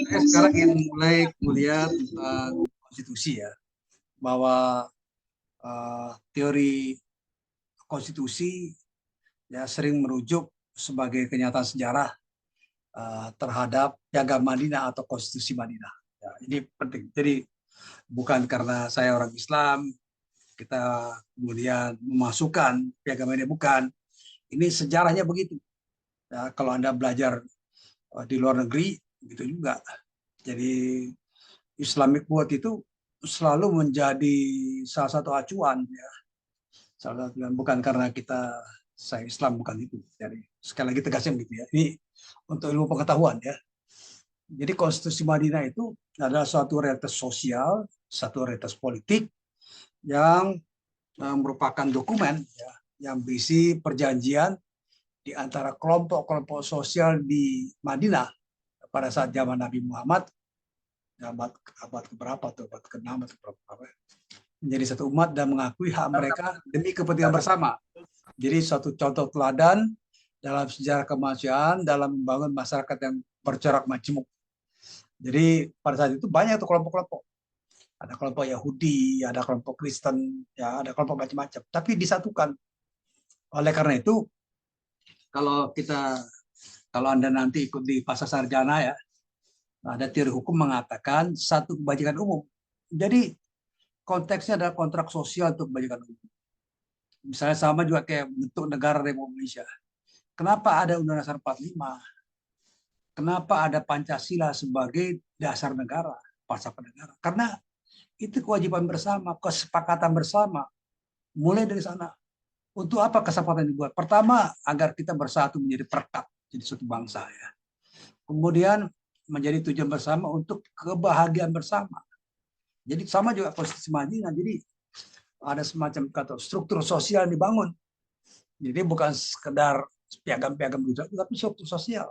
Saya sekarang ingin mulai melihat tentang konstitusi ya, bahwa teori konstitusi ya sering merujuk sebagai kenyataan sejarah terhadap Piagam Madinah atau Konstitusi Madinah. Ya, ini penting. Jadi bukan karena saya orang Islam kita kemudian memasukkan Piagam Madinah, bukan. Ini sejarahnya begitu. Ya, kalau Anda belajar di luar negeri begitu juga. Jadi Islamic World itu selalu menjadi salah satu acuan ya. Salah satu, bukan karena saya Islam, bukan itu. Jadi sekali lagi tegasnya begitu ya. Ini untuk ilmu pengetahuan ya. Jadi Konstitusi Madinah itu adalah suatu realitas sosial, satu realitas politik yang merupakan dokumen ya, yang berisi perjanjian di antara kelompok-kelompok sosial di Madinah pada saat zaman Nabi Muhammad, abad keberapa atau abad ke-6 atau berapa, menjadi satu umat dan mengakui hak mereka demi kepentingan bersama. Jadi suatu contoh teladan dalam sejarah kemanusiaan dalam membangun masyarakat yang bercorak majemuk. Jadi pada saat itu banyak tuh kelompok-kelompok. Ada kelompok Yahudi, ada kelompok Kristen, ya ada kelompok macam-macam. Tapi disatukan. Oleh karena itu, kalau Anda nanti ikut di Pasca Sarjana ya, ada teori hukum mengatakan satu kebajikan umum. Jadi konteksnya adalah kontrak sosial untuk kebajikan umum. Misalnya sama juga kayak bentuk negara Republik Indonesia. Kenapa ada Undang-Undang Dasar 45? Kenapa ada Pancasila sebagai dasar negara, falsafah negara? Karena itu kewajiban bersama, kesepakatan bersama. Mulai dari sana. Untuk apa kesepakatan dibuat? Pertama, agar kita bersatu menjadi perekat, jadi suatu bangsa ya. Kemudian menjadi tujuan bersama untuk kebahagiaan bersama. Jadi sama juga Konstitusi Madinah. Jadi ada semacam kata struktur sosial yang dibangun. Jadi bukan sekedar piagam-piagam gitu, tapi struktur sosial.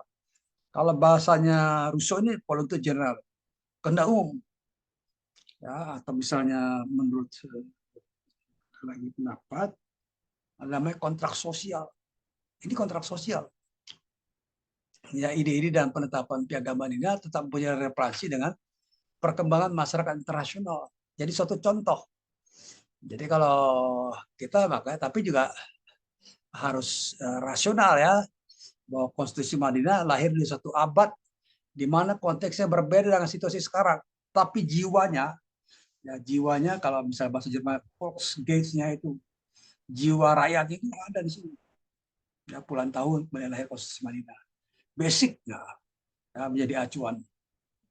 Kalau bahasanya Rousseau ini politik general, kehendak umum. Ya, atau misalnya menurut lagi pendapat, namanya kontrak sosial. Ini kontrak sosial. Ya, ide-ide dan penetapan Piagam Madinah tetap punya relevansi dengan perkembangan masyarakat internasional. Jadi suatu contoh. Jadi kalau kita makanya, tapi juga harus rasional ya, bahwa Konstitusi Madinah lahir di satu abad di mana konteksnya berbeda dengan situasi sekarang. Tapi jiwanya, ya jiwanya kalau misalnya bahasa Jerman, Volksgeist-nya itu, jiwa rakyat itu ada di sini. Ya, puluhan tahun kemudian lahir Konstitusi Madinah. Basicnya ya, menjadi acuan.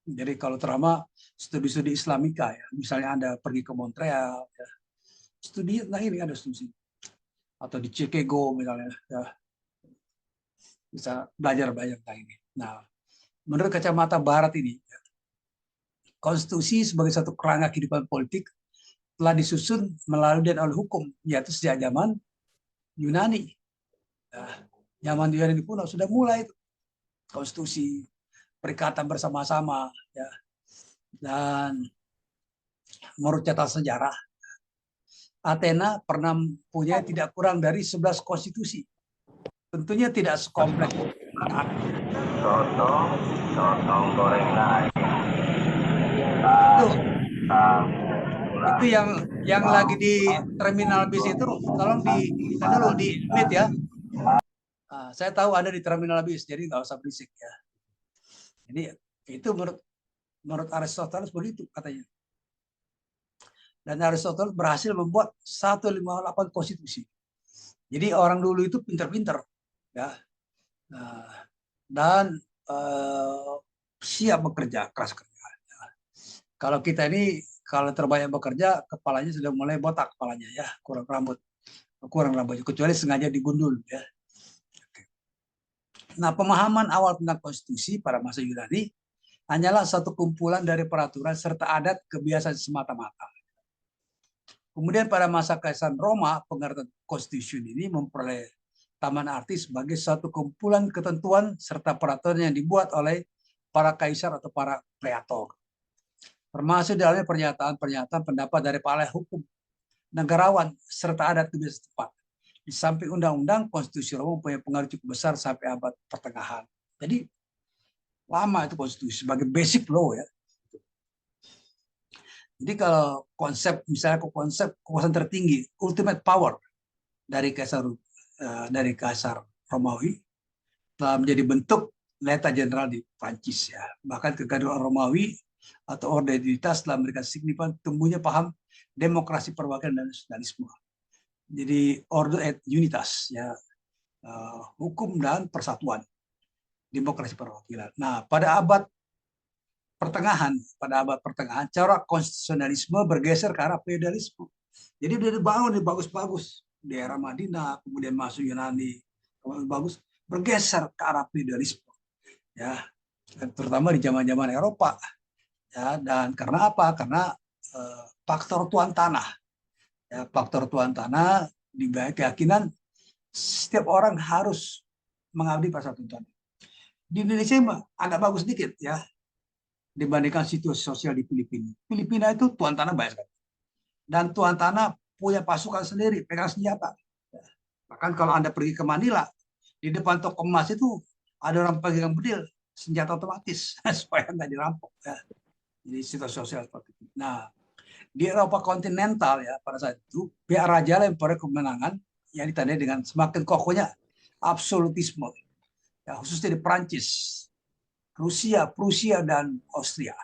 Jadi kalau terutama studi-studi Islamika ya, misalnya Anda pergi ke Montreal, ya, studi, nah ini ada studi. Atau di Chicago misalnya, ya, bisa belajar tentang ini. Nah, menurut kacamata Barat ini, ya, konstitusi sebagai satu kerangka kehidupan politik telah disusun melalui dan oleh hukum, yaitu sejak zaman Yunani. Ya, zaman Yunani kuno sudah mulai itu. Konstitusi, perikatan bersama-sama, ya. Dan menurut catatan sejarah, Athena pernah punya tidak kurang dari 11 konstitusi. Tentunya tidak sekompleks. Itu yang lagi di terminal bis itu, tolong di dulu di mute ya. Saya tahu Anda di terminal bis, jadi nggak usah berisik ya. Jadi itu menurut Aristoteles begitu katanya. Dan Aristoteles berhasil membuat 158 konstitusi. Jadi orang dulu itu pinter-pinter, ya, dan siap bekerja, keras kerja. Kalau kita ini kalau terbanyak bekerja, kepalanya sudah mulai botak kepalanya ya, kurang rambut, kecuali sengaja digundul ya. Nah, pemahaman awal tentang konstitusi pada masa Yunani hanyalah satu kumpulan dari peraturan serta adat kebiasaan semata-mata. Kemudian pada masa Kaisar Roma, pengertian konstitusi ini memperoleh taman arti sebagai satu kumpulan ketentuan serta peraturan yang dibuat oleh para kaisar atau para preator. Termasuk dalamnya pernyataan-pernyataan pendapat dari para ahli hukum, negarawan, serta adat kebiasaan setempat. Di samping undang-undang, konstitusi Roma punya pengaruh cukup besar sampai abad pertengahan. Jadi lama itu konstitusi sebagai basic law ya. Jadi kalau konsep misalnya konsep kekuasaan tertinggi, ultimate power dari Kaisar Romawi telah menjadi bentuk Leta Jenderal di Prancis ya. Bahkan kegaduhan Romawi atau Orde Identitas telah memberikan signifikan tumbuhnya paham demokrasi perwakilan dan nasionalisme. Jadi Ordo et Unitas ya, hukum dan persatuan, demokrasi perwakilan. Nah, pada abad pertengahan, cara konstitusionalisme bergeser ke arah feudalisme. Jadi udah dibangun di bagus-bagus di era Madinah, kemudian masuk Yunani, bagus bergeser ke arah feudalisme, ya, terutama di zaman-zaman Eropa, ya. Dan karena apa? Karena faktor tuan tanah, ya, faktor tuan tanah di keyakinan setiap orang harus mengabdi pada satu tuan. Di Indonesia agak bagus sedikit, ya, dibandingkan situasi sosial di Filipina. Filipina itu tuan tanah banyak sekali. Dan tuan tanah punya pasukan sendiri, pegang senjata. Bahkan kalau Anda pergi ke Manila, di depan toko emas itu ada orang pegang bedil, senjata otomatis, supaya nggak dirampok. Ya. Jadi situasi sosial seperti itu. Nah, di Eropa kontinental ya pada saat itu, pihak raja yang memperoleh kemenangan yang ditandai dengan semakin kokohnya absolutisme. Ya, khususnya di Perancis, Rusia, Prusia, dan Austria.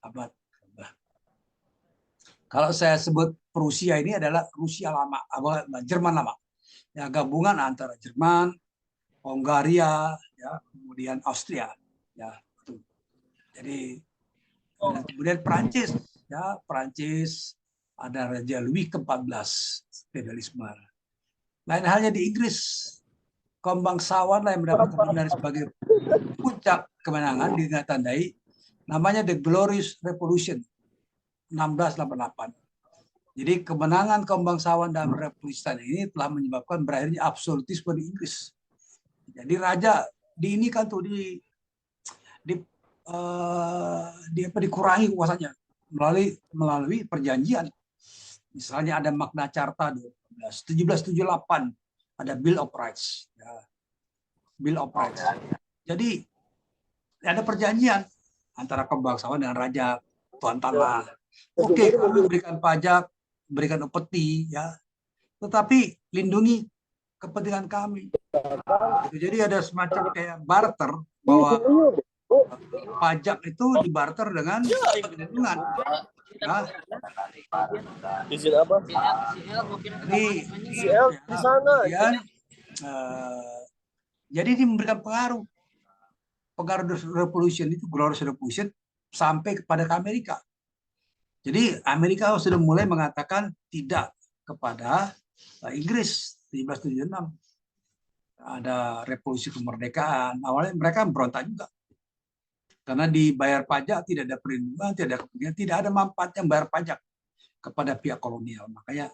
Abad. Kalau saya sebut Prusia ini adalah Rusia lama, Jerman lama. Ya, gabungan antara Jerman, Hongaria, ya, kemudian Austria. Ya, itu. Jadi, kemudian Perancis, ya, Perancis ada Raja Louis ke-14, feudalisme. Lain halnya di Inggris, kaum bangsawan yang mendapat kebenaran sebagai puncak kemenangan ditandai namanya The Glorious Revolution 1688. Jadi kemenangan kaum bangsawan dalam revolusi ini telah menyebabkan berakhirnya absolutisme di Inggris. Jadi raja di ini kan tuh dikurangi kuasanya melalui perjanjian. Misalnya ada Magna Carta 1778, ada Bill of Rights, ya. Bill of Rights. Jadi ada perjanjian antara kaum bangsawan dan raja tuan tanah. Oke, kami berikan pajak, berikan upeti, ya, tetapi lindungi kepentingan kami. Jadi ada semacam kayak barter, bahwa pajak itu dibarter dengan perlindungan. Nah, izin apa? jadi CL di sana. Jadi ini memberikan pengaruh revolution itu, Glorious Revolution, sampai kepada Amerika. Jadi Amerika sudah mulai mengatakan tidak kepada Inggris 1776. Ada revolusi kemerdekaan. Awalnya mereka berontak juga. Karena dibayar pajak, tidak ada perlindungan, tidak ada kepentingan, tidak ada manfaat yang bayar pajak kepada pihak kolonial. Makanya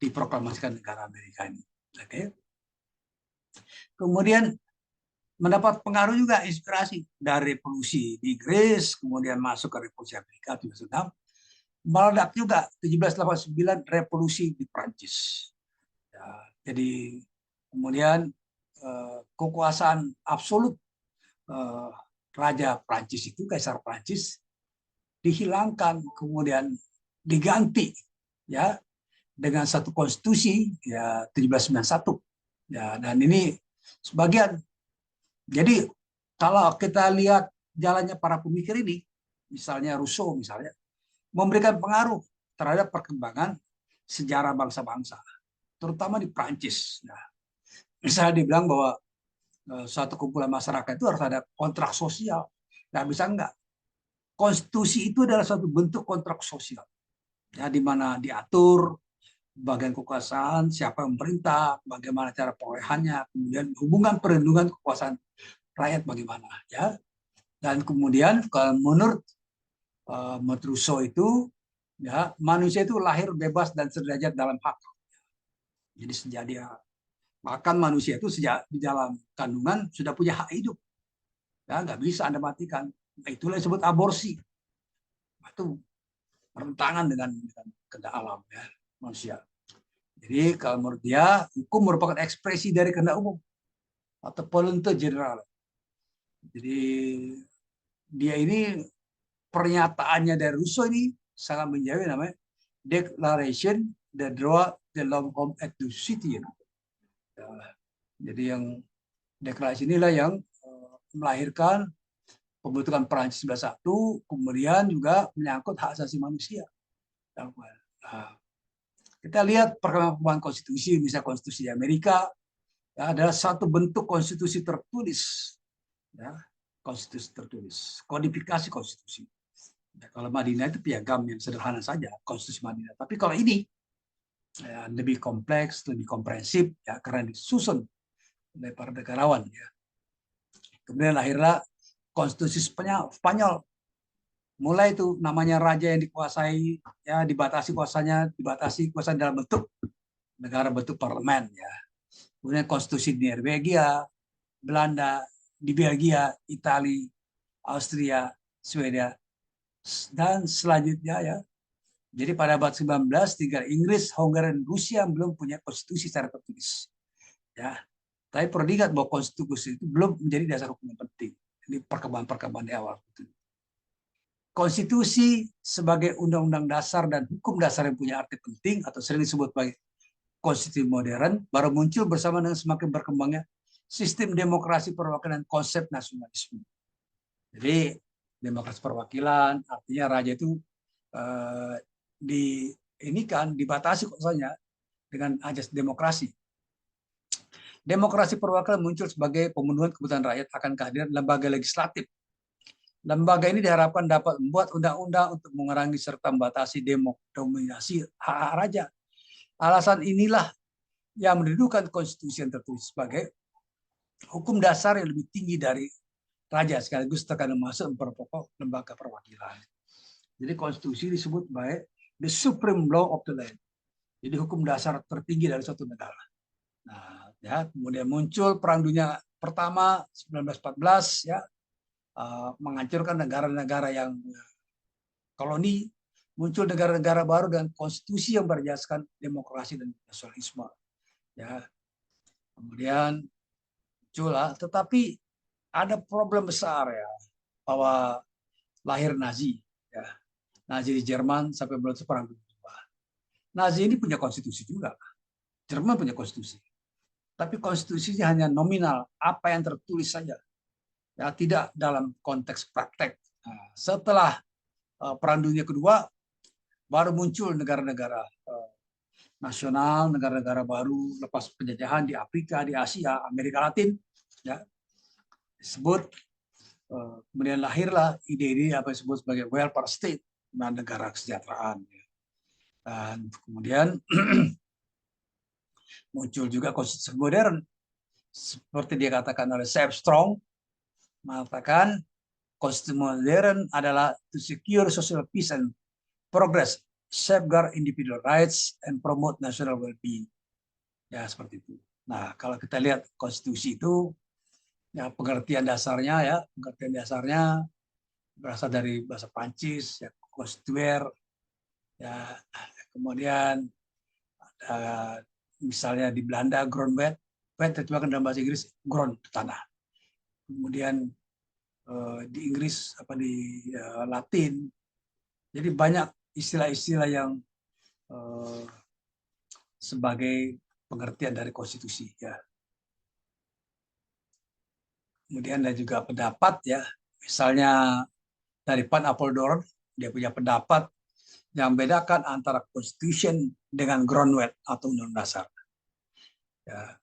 diproklamasikan negara Amerika ini. Oke. Kemudian mendapat pengaruh juga, inspirasi dari revolusi di Inggris, kemudian masuk ke revolusi Amerika 1776. Meledak juga 1789 revolusi di Prancis. Ya, jadi kemudian kekuasaan absolut Raja Prancis itu, Kaisar Prancis, dihilangkan, kemudian diganti, ya, dengan satu konstitusi, ya, 1791. Ya, dan ini sebagian. Jadi kalau kita lihat jalannya para pemikir ini, misalnya Rousseau misalnya, memberikan pengaruh terhadap perkembangan sejarah bangsa-bangsa, terutama di Prancis. Nah, misalnya dibilang bahwa suatu kumpulan masyarakat itu harus ada kontrak sosial. Nggak bisa enggak. Konstitusi itu adalah suatu bentuk kontrak sosial, ya, di mana diatur bagian kekuasaan, siapa yang memerintah, bagaimana cara perolehannya, kemudian hubungan perlindungan kekuasaan rakyat bagaimana, ya. Dan kemudian kalau menurut Rousseau itu, ya, manusia itu lahir bebas dan sederajat dalam hak. Jadi sejak dia, bahkan manusia itu sejak di dalam kandungan sudah punya hak hidup, ya, nggak bisa Anda matikan. Nah, itulah yang disebut aborsi. Itu bertentangan dengan kehendak alam, ya, manusia. Jadi kalau menurut dia, hukum merupakan ekspresi dari kehendak umum atau voluntas general. Jadi dia ini pernyataannya dari Rousseau ini sangat menjawab namanya Declaration the Droit de l'Homme et du Citoyen. Jadi yang deklarasi inilah yang melahirkan pembentukan Perancis 91, kemudian juga menyangkut hak asasi manusia. Nah, kita lihat perkembangan konstitusi, misalnya konstitusi di Amerika, ya, adalah satu bentuk konstitusi tertulis, ya, konstitusi tertulis, kodifikasi konstitusi. Ya, kalau Madinah itu piagam yang sederhana saja, konstitusi Madinah. Tapi kalau ini ya, lebih kompleks, lebih komprehensif, ya, karena disusun oleh para negarawan. Ya. Kemudian lahirlah konstitusi Spanyol. Mulai itu namanya raja yang dikuasai, ya, dibatasi kuasanya dalam bentuk negara, bentuk parlemen. Ya. Kemudian konstitusi di Norwegia, Belanda, di Belgia, Italia, Austria, Swedia, dan selanjutnya, ya. Jadi pada abad 19, tinggal Inggris, Hongaria, dan Rusia yang belum punya konstitusi secara tertulis. Ya. Tapi perlu diingat bahwa konstitusi itu belum menjadi dasar hukum yang penting. Ini perkembangan di awal. Konstitusi sebagai undang-undang dasar dan hukum dasar yang punya arti penting atau sering disebut sebagai konstitusi modern baru muncul bersama dengan semakin berkembangnya sistem demokrasi perwakilan konsep nasionalisme. Jadi demokrasi perwakilan artinya raja itu dibatasi kuasanya dengan ajas demokrasi. Demokrasi perwakilan muncul sebagai pemenuhan kebutuhan rakyat akan kehadiran lembaga legislatif. Lembaga ini diharapkan dapat membuat undang-undang untuk mengurangi serta membatasi dominasi hak raja. Alasan inilah yang mendudukan konstitusi yang tertulis sebagai hukum dasar yang lebih tinggi dari raja, sekaligus terkadang masuk memperpokok lembaga perwakilan. Jadi konstitusi disebut sebagai the supreme law of the land. Jadi hukum dasar tertinggi dari suatu negara. Nah, ya, kemudian muncul Perang Dunia Pertama 1914, ya, menghancurkan negara-negara yang koloni, muncul negara-negara baru dengan konstitusi yang berjaskan demokrasi dan nasionalisme. Ya, kemudian muncullah, tetapi ada problem besar, ya, bahwa lahir Nazi, ya, Nazi di Jerman sampai meletus Perang Dunia Kedua. Nazi ini punya konstitusi juga, Jerman punya konstitusi, tapi konstitusinya hanya nominal, apa yang tertulis saja. Ya, tidak dalam konteks praktek. Nah, setelah Perang Dunia Kedua baru muncul negara-negara nasional, negara-negara baru lepas penjajahan di Afrika, di Asia, Amerika Latin, ya, disebut kemudian lahirlah ide-ide apa disebut sebagai welfare state, negara kesejahteraan. Ya. Dan kemudian muncul juga konstitusi modern seperti dia katakan oleh Seb Strong, mengatakan konstitusi modern adalah to secure social peace and progress, safeguard individual rights, and promote national well-being. Ya, seperti itu. Nah, kalau kita lihat konstitusi itu, ya, pengertian dasarnya berasal dari bahasa Prancis, ya, constituer, ya, kemudian ada misalnya di Belanda grondwet, terjemahkan dalam bahasa Inggris grond, tanah. Kemudian di Inggris di Latin. Jadi banyak istilah-istilah yang sebagai pengertian dari konstitusi, ya. Kemudian ada juga pendapat, ya, misalnya dari Van Apeldoorn, dia punya pendapat yang membedakan antara constitution dengan grondwet atau undang dasar. Ya.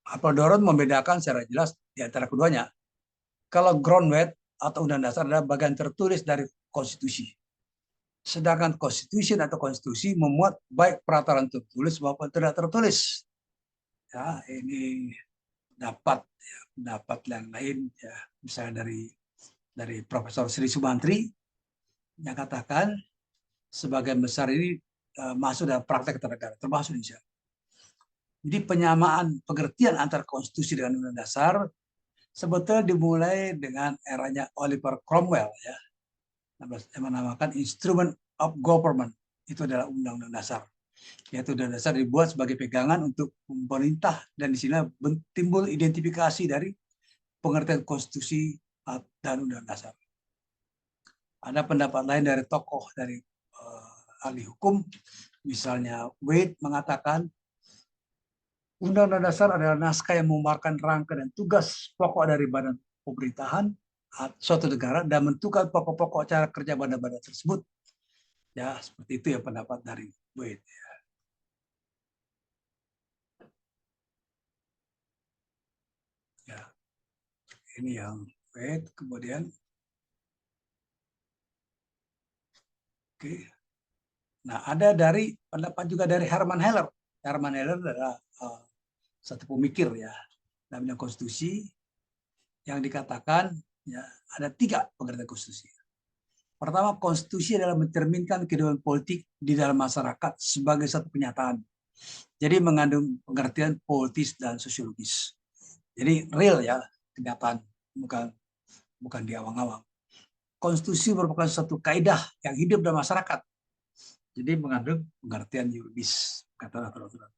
Apeldoorn membedakan secara jelas di antara keduanya. Kalau grondwet atau undang dasar adalah bagian tertulis dari konstitusi. Sedangkan constitution atau konstitusi memuat baik peraturan tertulis maupun tidak tertulis. Ya, ini pendapat yang lain, ya, misalnya dari Profesor Sri Sumantri yang katakan sebagian besar ini masuk dalam praktek ketatanegaraan termasuk Indonesia. Jadi penyamaan pengertian antara konstitusi dengan undang dasar sebetulnya dimulai dengan eranya Oliver Cromwell, ya, yang menamakan Instrument of Government. Itu adalah undang-undang dasar. Yaitu undang dasar dibuat sebagai pegangan untuk pemerintah, dan di sini timbul identifikasi dari pengertian konstitusi dan undang dasar. Ada pendapat lain dari tokoh dari ahli hukum, misalnya Wade mengatakan Undang-Undang Dasar adalah naskah yang memaparkan rangka dan tugas pokok dari badan pemerintahan suatu negara dan menentukan pokok-pokok cara kerja badan-badan tersebut. Ya, seperti itu ya pendapat dari Wade. Ya, ini yang Wade. Kemudian, oke. Nah, ada dari pendapat juga dari Herman Heller. Herman Heller adalah satu pemikir ya dalam bidang konstitusi yang dikatakan ya ada 3 pengertian konstitusi. Pertama, konstitusi adalah mencerminkan kehidupan politik di dalam masyarakat sebagai satu kenyataan. Jadi mengandung pengertian politis dan sosiologis. Jadi real ya, kenyataan, bukan di awang-awang. Konstitusi merupakan suatu kaidah yang hidup dalam masyarakat. Jadi mengandung pengertian yuridis, kata aturan.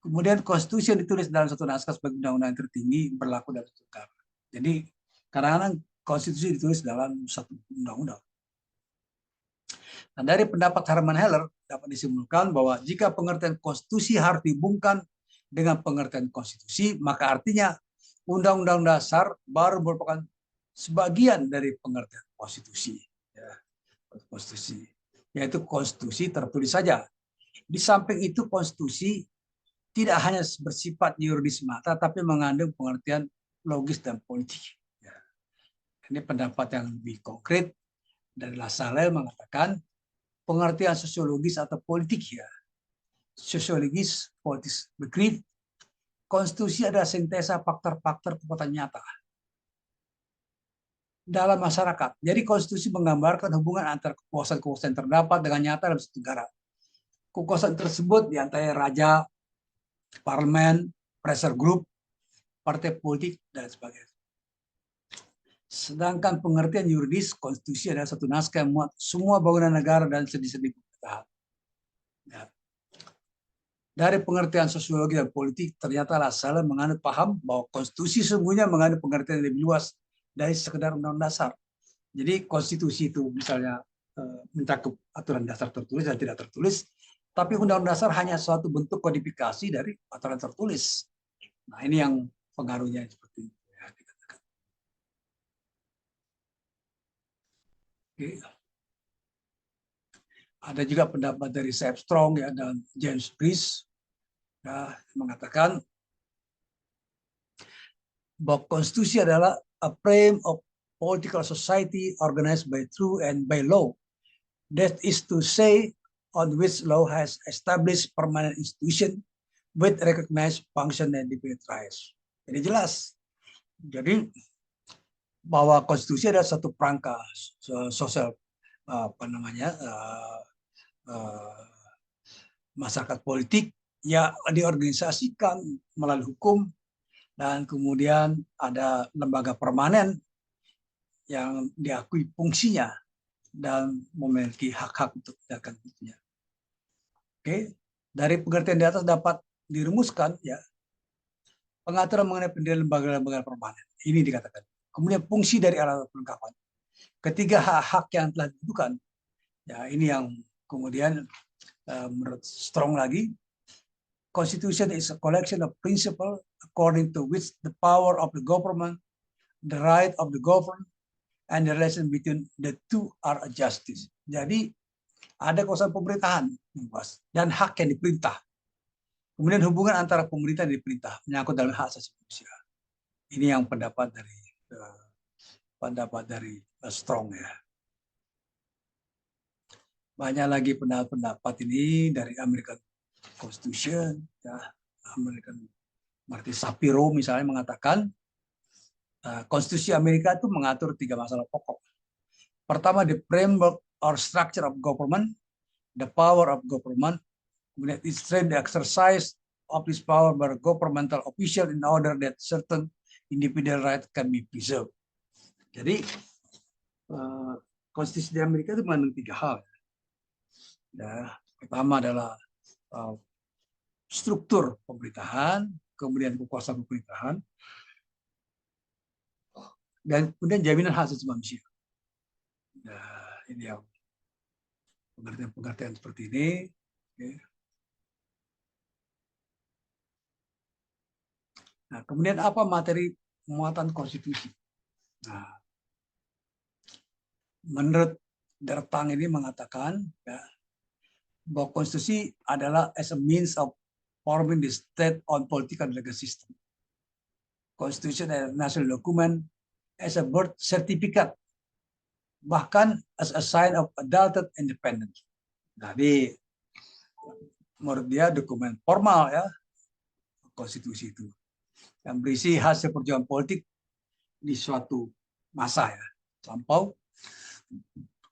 Kemudian konstitusi yang ditulis dalam satu naskah sebagai undang-undang tertinggi berlaku dalam satu negara. Jadi kadang-kadang konstitusi ditulis dalam satu undang-undang. Nah, dari pendapat Herman Heller dapat disimpulkan bahwa jika pengertian konstitusi harus dihubungkan dengan pengertian konstitusi, maka artinya Undang-Undang Dasar baru merupakan sebagian dari pengertian konstitusi. Ya, konstitusi, yaitu konstitusi tertulis saja. Di samping itu konstitusi tidak hanya bersifat yuridis semata, tapi mengandung pengertian logis dan politik. Ya. Ini pendapat yang lebih konkret dari Lassalle mengatakan pengertian sosiologis atau politik ya. Sosiologis, politis begriff, konstitusi adalah sintesa faktor-faktor kekuatan nyata dalam masyarakat. Jadi konstitusi menggambarkan hubungan antara kekuasaan-kekuasaan terdapat dengan nyata dalam satu negara. Kekuasaan tersebut diantaranya raja, parlemen, pressure group, partai politik, dan sebagainya. Sedangkan pengertian yuridis, konstitusi adalah satu naskah yang memuat semua bangunan negara dan sendi-sendi pemerintahan. Ya. Dari pengertian sosiologi dan politik, ternyata Lassalle menganut paham bahwa konstitusi sesungguhnya mengandung pengertian yang lebih luas dari sekedar undang-undang dasar. Jadi konstitusi itu misalnya mencakup aturan dasar tertulis dan tidak tertulis, tapi undang-undang dasar hanya suatu bentuk kodifikasi dari aturan tertulis. Nah, ini yang pengaruhnya seperti itu ya, dikatakan. Oke. Ada juga pendapat dari Seth Strong ya, dan James Priest ya, mengatakan bahwa konstitusi adalah a frame of political society organized by truth and by law. That is to say, on which law has established permanent institution with recognized function and definite rights. Jadi jelas. Jadi bahwa konstitusi adalah satu perangkat sosial masyarakat politik ya diorganisasikan melalui hukum dan kemudian ada lembaga permanen yang diakui fungsinya dan memiliki hak-hak untuk menjalankan fungsinya. Oke, dari pengertian di atas dapat dirumuskan ya pengaturan mengenai pendirian lembaga-lembaga permanen. Ini dikatakan. Kemudian fungsi dari alat perlengkapan. Ketiga hak-hak yang telah ditentukan. Ya, ini yang kemudian menurut Strong lagi, Constitution is a collection of principles according to which the power of the government, the right of the governed, and the relation between the two are adjusted. Jadi ada kekuasaan pemerintahan dan hak yang diperintah. Kemudian hubungan antara pemerintah dan diperintah menyangkut dalam hak asasi manusia. Ini yang pendapat dari Strong ya. Banyak lagi pendapat ini dari American Constitution, ya, American Martin Shapiro misalnya mengatakan konstitusi Amerika itu mengatur 3 masalah pokok. Pertama, the framework or structure of government, the power of government, kemudian the exercise of this power by governmental official in order that certain individual rights can be preserved. Jadi konstitusi di Amerika itu mengandung 3 hal. Ya, pertama adalah struktur pemerintahan, kemudian kekuasaan pemerintahan, dan kemudian jaminan hak asasi manusia. Nah, ini yang pengertian-pengertian seperti ini. Oke. Nah, kemudian apa materi muatan konstitusi? Nah, menurut Dertang ini mengatakan ya, bahwa konstitusi adalah as a means of forming the state on political legal system. Constitution adalah national document as a birth certificate, bahkan as a sign of adulthood independence. Jadi menurut dia dokumen formal ya konstitusi itu yang berisi hasil perjuangan politik di suatu masa ya lampau,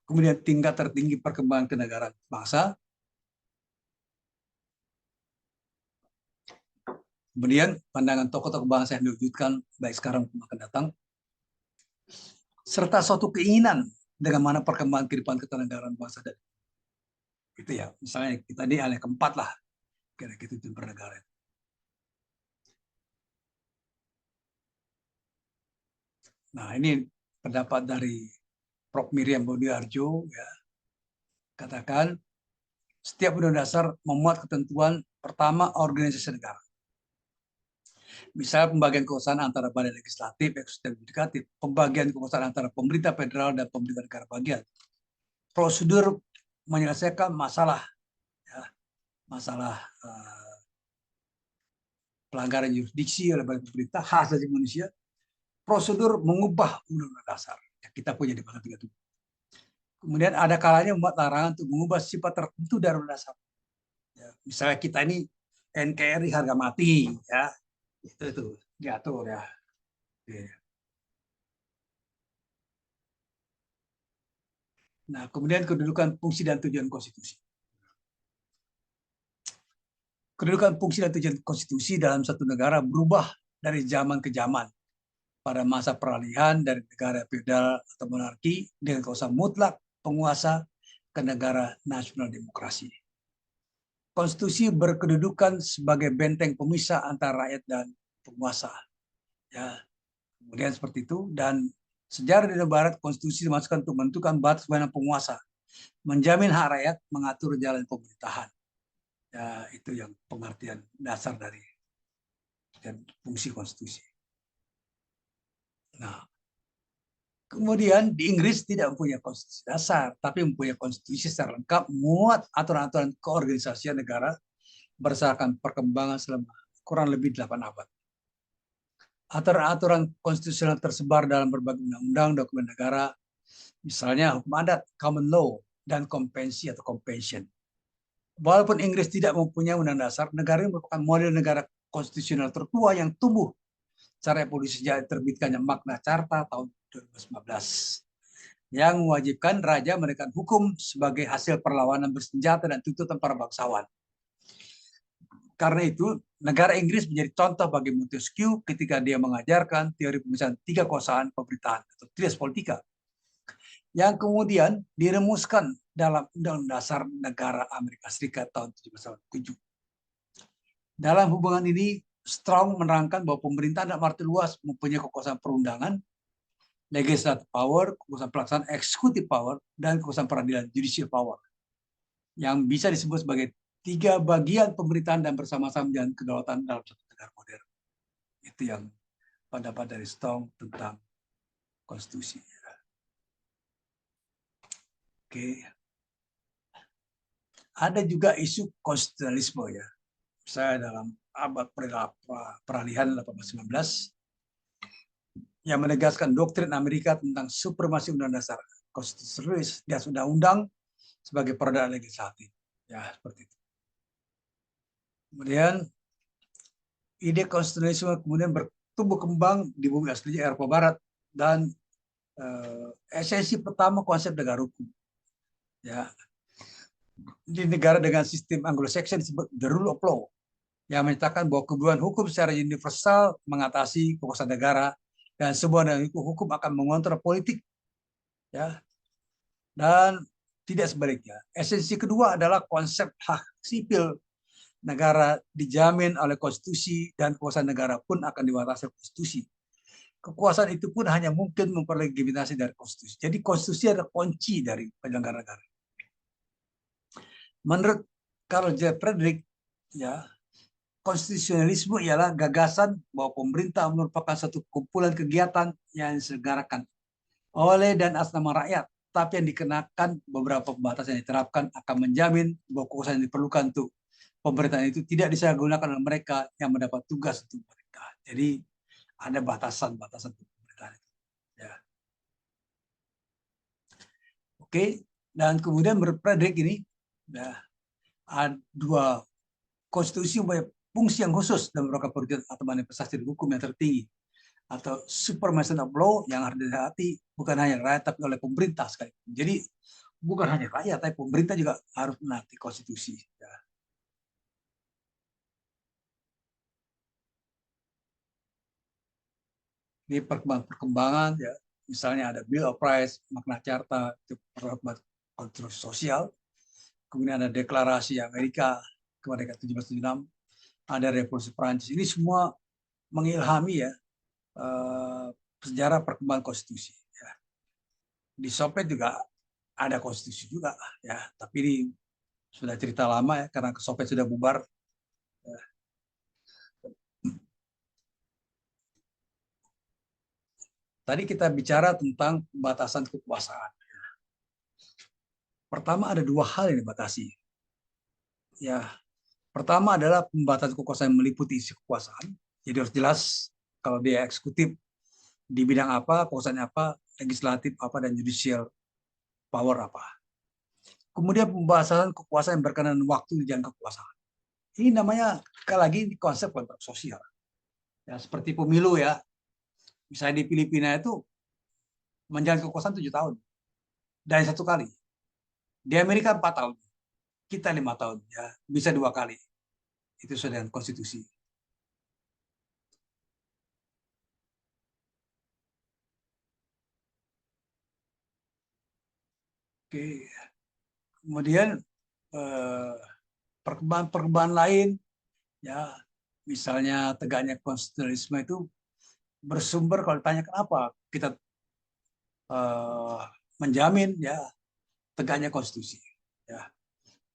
kemudian tingkat tertinggi perkembangan kenegaraan bangsa, kemudian pandangan tokoh-tokoh bangsa yang diwujudkan baik sekarang maupun akan datang, serta suatu keinginan dengan mana perkembangan kehidupan kenegaraan bangsa dan itu ya misalnya kita di hal yang keempat lah kira-kira itu bernegara. Nah ini pendapat dari Prof. Miriam Bodiarjo ya, katakan setiap undang dasar memuat ketentuan pertama organisasi negara. Misalnya pembagian kekuasaan antara badan legislatif, eksekutif, dan yudikatif, pembagian kekuasaan antara pemerintah federal dan pemerintah negara bagian, prosedur menyelesaikan masalah, ya, masalah pelanggaran yurisdiksi oleh badan pemerintah, hak asasi manusia, prosedur mengubah undang-undang dasar. Ya, kita punya di pasal 37. Kemudian ada kalanya membuat larangan untuk mengubah sifat tertentu dari undang dasar. Ya, misalnya kita ini NKRI harga mati, ya itu diatur ya. Nah, kemudian kedudukan fungsi dan tujuan konstitusi. Kedudukan fungsi dan tujuan konstitusi dalam satu negara berubah dari zaman ke zaman. Pada masa peralihan dari negara feodal atau monarki dengan kekuasaan mutlak penguasa ke negara nasional demokrasi. Konstitusi berkedudukan sebagai benteng pemisah antara rakyat dan penguasa. Ya, kemudian seperti itu, dan sejarah di Barat konstitusi dimasukkan untuk menentukan batas wewenang penguasa, menjamin hak rakyat, mengatur jalan pemerintahan. Ya, itu yang pengertian dasar dari dan fungsi konstitusi. Nah, kemudian di Inggris tidak mempunyai konstitusi dasar, tapi mempunyai konstitusi secara lengkap, muat aturan-aturan keorganisasian negara berdasarkan perkembangan selama kurang lebih 8 abad. Aturan-aturan konstitusional tersebar dalam berbagai undang-undang, dokumen negara, misalnya hukum adat, common law, dan konvensi atau convention. Walaupun Inggris tidak mempunyai undang dasar, negara ini merupakan model negara konstitusional tertua yang tumbuh secara evolusi sejak terbitkannya Magna Carta tahun 2015 yang mewajibkan raja menegakkan hukum sebagai hasil perlawanan bersenjata dan tuntutan para bangsawan. Karena itu, negara Inggris menjadi contoh bagi Montesquieu ketika dia mengajarkan teori pemisahan 3 kekuasaan pemerintahan atau trias politika yang kemudian dirumuskan dalam Undang-Undang Dasar Negara Amerika Serikat tahun 1787. Dalam hubungan ini, Strong menerangkan bahwa pemerintah dalam arti luas mempunyai kekuasaan perundangan, legislative power, kekuasaan pelaksanaan executive power, dan kekuasaan peradilan judicial power yang bisa disebut sebagai 3 bagian pemerintahan dan bersama-sama menjalankan kedaulatan dalam satu negara modern. Itu yang pendapat dari Strong tentang konstitusi. Oke. Ada juga isu konstitusionalisme ya. Saya dalam abad peralihan 1819 yang menegaskan doktrin Amerika tentang supremasi undang dasar konstitusionalis dan undang-undang sebagai produk legislatif. Ya, seperti itu. Kemudian ide konstitusionalisme kemudian bertumbuh kembang di bumi aslinya Eropa Barat dan esensi pertama konsep negara hukum. Ya, di negara dengan sistem Anglo-Saxon disebut the rule of law yang menyatakan bahwa kebutuhan hukum secara universal mengatasi kekuasaan negara dan sebuah hukum akan mengontrol politik. Ya, dan tidak sebaliknya. Esensi kedua adalah konsep hak sipil negara dijamin oleh konstitusi dan kekuasaan negara pun akan dibatasi konstitusi. kekuasaan itu pun hanya mungkin memperlegitimasi dari konstitusi. Jadi konstitusi adalah kunci dari penyelenggara negara. Menurut Karl J. Frederick, ya, konstitusionalisme ialah gagasan bahwa pemerintah merupakan satu kumpulan kegiatan yang diselenggarakan oleh dan atas nama rakyat, tapi yang dikenakan beberapa pembatasan yang diterapkan akan menjamin bahwa kekuasaan yang diperlukan untuk pemerintahan itu tidak disalahgunakan oleh mereka yang mendapat tugas untuk mereka. Jadi ada batasan-batasan untuk pemerintahan itu. Ya. Oke, dan kemudian menurut Frederick ini, ya, ada dua konstitusi mempunyai fungsi yang khusus dan merupakan perwujudan atau manifestasi hukum yang tertinggi atau supremacy of law yang harus dihati bukan hanya rakyat tapi oleh pemerintah sekali. Jadi bukan hanya rakyat tapi pemerintah juga harus menaati konstitusi. Ya. Ini perkembangan ya, misalnya ada Bill of Rights, Magna Carta, itu konstruksi sosial. Kemudian ada deklarasi Amerika kemerdekaan 1776, ada revolusi Prancis. Ini semua mengilhami ya sejarah perkembangan konstitusi. Ya. Di Soviet juga ada konstitusi juga ya, tapi ini sudah cerita lama ya karena Soviet sudah bubar. Ya. Tadi kita bicara tentang batasan kekuasaan. Pertama ada dua hal yang dibatasi. Ya, pertama adalah pembatasan kekuasaan meliputi isi kekuasaan. Jadi harus jelas kalau dia eksekutif di bidang apa, kekuasaan apa, legislatif apa, dan judicial power apa. Kemudian pembahasan kekuasaan yang berkenaan waktu di jalan kekuasaan. Ini namanya sekali lagi konsep kontrak sosial. Ya, seperti pemilu ya. Misalnya di Filipina itu menjalani kekuasaan 7 tahun. Dan 1 kali. Di Amerika 4 tahun. Kita 5 tahun. Ya, bisa 2 kali. Itu sudah dengan konstitusi. Oke. Kemudian perkembangan lain, ya, misalnya tegaknya konstitusionalisme itu bersumber kalau ditanya kenapa kita menjamin ya tegaknya konstitusi. Ya.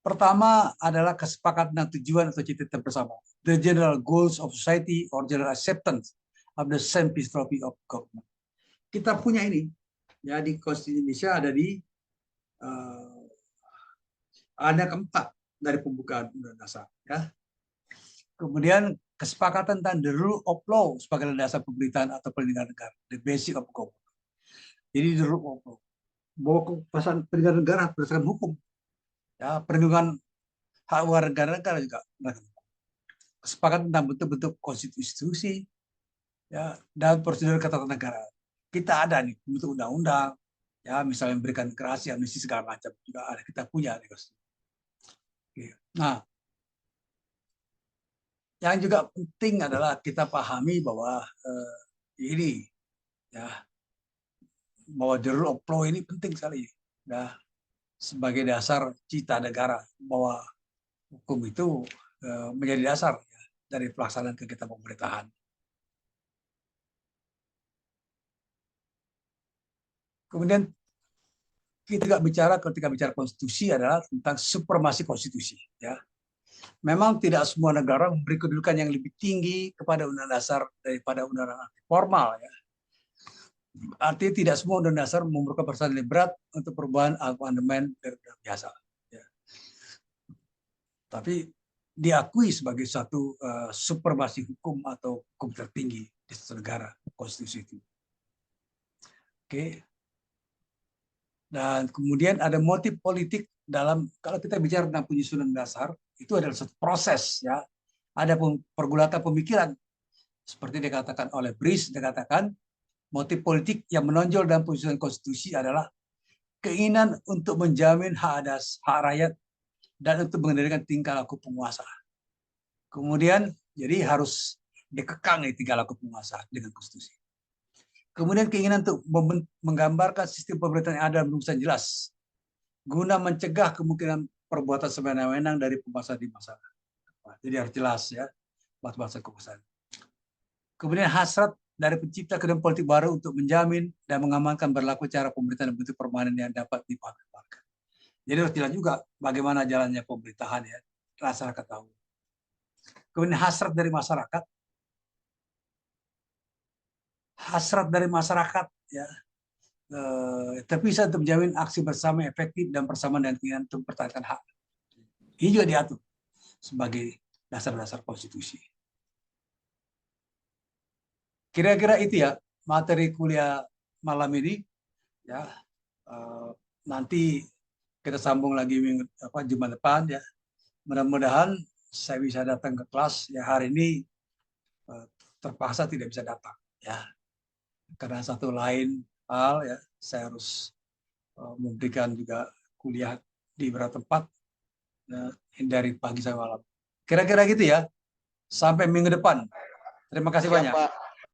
Pertama adalah kesepakatan tujuan atau cita-cita bersama. The general goals of society or general acceptance of the same philosophy of government. Kita punya ini, ya di Konstitusi Indonesia ada keempat dari pembukaan Undang-Undang Dasar. Ya. Kemudian kesepakatan tentang the rule of law sebagai dasar pemerintahan atau perlindungan negara, the basic of government. Jadi the rule of law, bahwa kekuasaan perlindungan negara berdasarkan hukum. Ya, perlindungan hak warga negara juga. Kesepakatan tentang bentuk-bentuk konstitusi, ya, dan prosedur ketatanegaraan. Kita ada nih bentuk undang-undang, ya, misalnya memberikan gerasi, amnesti segala macam juga ada, kita punya. Nah, yang juga penting adalah kita pahami bahwa ini, ya, bahwa the rule of law ini penting sekali, ya, sebagai dasar cita negara, bahwa hukum itu menjadi dasar ya, dari pelaksanaan kegiatan pemerintahan. Kemudian kita bicara ketika bicara konstitusi adalah tentang supremasi konstitusi. Ya, memang tidak semua negara memberi kedudukan yang lebih tinggi kepada undang dasar daripada undang-undang formal. Ya. Artinya tidak semua undang dasar memerlukan persoalan yang berat untuk perubahan amandemen dari undang biasa. Ya. Tapi diakui sebagai satu supremasi hukum atau hukum tertinggi di suatu negara, konstitusi itu. Oke. Dan kemudian ada motif politik dalam, kalau kita bicara tentang penyusunan dasar, itu adalah satu proses, ya. Ada pergulatan pemikiran, seperti dikatakan oleh Bries, dikatakan motif politik yang menonjol dalam penyusunan konstitusi adalah keinginan untuk menjamin hak rakyat dan untuk mengendalikan tingkah laku penguasa. Kemudian jadi harus dikekang tingkah laku penguasa dengan konstitusi. Kemudian keinginan untuk menggambarkan sistem pemerintahan yang ada dan berurusan jelas, guna mencegah kemungkinan perbuatan semena-mena dari penguasa di masa. Jadi harus jelas ya, batasan kekuasaan. Kemudian hasrat dari pencipta keadilan politik baru untuk menjamin dan mengamankan berlaku cara pemerintahan dan bentuk permanen yang dapat dipahami warga. Jadi harus jelas juga bagaimana jalannya pemerintahan ya, masyarakat tahu. Kemudian hasrat dari masyarakat ya, terpisah untuk menjamin aksi bersama efektif dan persamaan dan keinginan untuk mempertahankan hak. Ini juga diatur sebagai dasar-dasar konstitusi. Kira-kira itu ya materi kuliah malam ini ya. Nanti kita sambung lagi Jumat depan ya. Mudah-mudahan saya bisa datang ke kelas ya. Hari ini terpaksa tidak bisa datang ya, karena satu lain hal ya, saya harus memberikan juga kuliah di beberapa tempat ya, dari pagi sampai malam. Kira-kira gitu ya. Sampai minggu depan. Terima kasih banyak. Pak.